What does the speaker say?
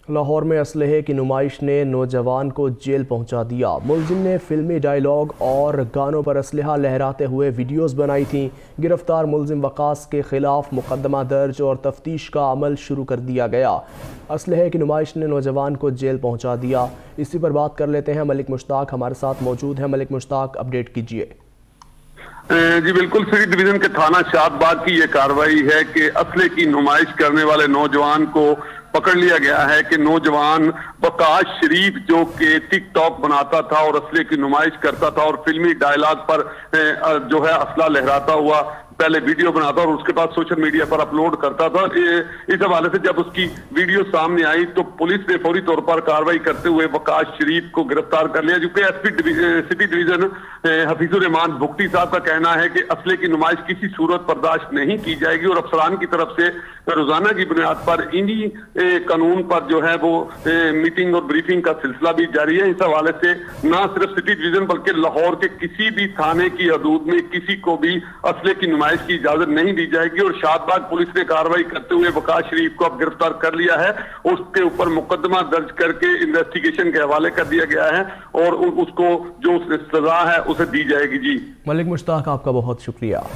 लाहौर में असलहे की नुमाइश ने नौजवान को जेल पहुंचा दिया। मुलजिम ने फिल्मी डायलॉग और गानों पर असलहा लहराते हुए वीडियोस बनाई थीं। गिरफ्तार मुलजिम वकास के खिलाफ मुकदमा दर्ज और तफ्तीश का अमल शुरू कर दिया गया। असलहे की नुमाइश ने नौजवान को जेल पहुंचा दिया। इसी पर बात कर लेते हैं, मलिक मुश्ताक हमारे साथ मौजूद है। मलिक मुश्ताक, अपडेट कीजिए। जी बिल्कुल, सिटी डिवीजन के थाना शादबाग की यह कार्रवाई है कि असले की नुमाइश करने वाले नौजवान को पकड़ लिया गया है कि नौजवान वकास शरीफ जो कि टिकटॉक बनाता था और असले की नुमाइश करता था और फिल्मी डायलॉग पर जो है असला लहराता हुआ पहले वीडियो बनाता और उसके बाद सोशल मीडिया पर अपलोड करता था। इस हवाले से जब उसकी वीडियो सामने आई तो पुलिस ने फौरी तौर पर कार्रवाई करते हुए वकास शरीफ को गिरफ्तार कर लिया, क्योंकि SP city division Hafizur Rahman Bhugti साहब का कहना है कि असले की नुमाइश किसी सूरत बर्दाश्त नहीं की जाएगी और अफसरान की तरफ से रोजाना की बुनियाद पर इन्हीं कानून पर जो है वो मीटिंग और ब्रीफिंग का सिलसिला भी जारी है। इस हवाले से न सिर्फ सिटी डिवीजन बल्कि लाहौर के किसी भी थाने की हदूद में किसी को भी असले की नुमाइश की इजाजत नहीं दी जाएगी और शादबाग पुलिस ने कार्रवाई करते हुए वकास शरीफ को अब गिरफ्तार कर लिया है। उसके ऊपर मुकदमा दर्ज करके इन्वेस्टिगेशन के हवाले कर दिया गया है और उसको जो सजा है उसे दी जाएगी। जी मलिक मुश्ताक, आपका बहुत शुक्रिया।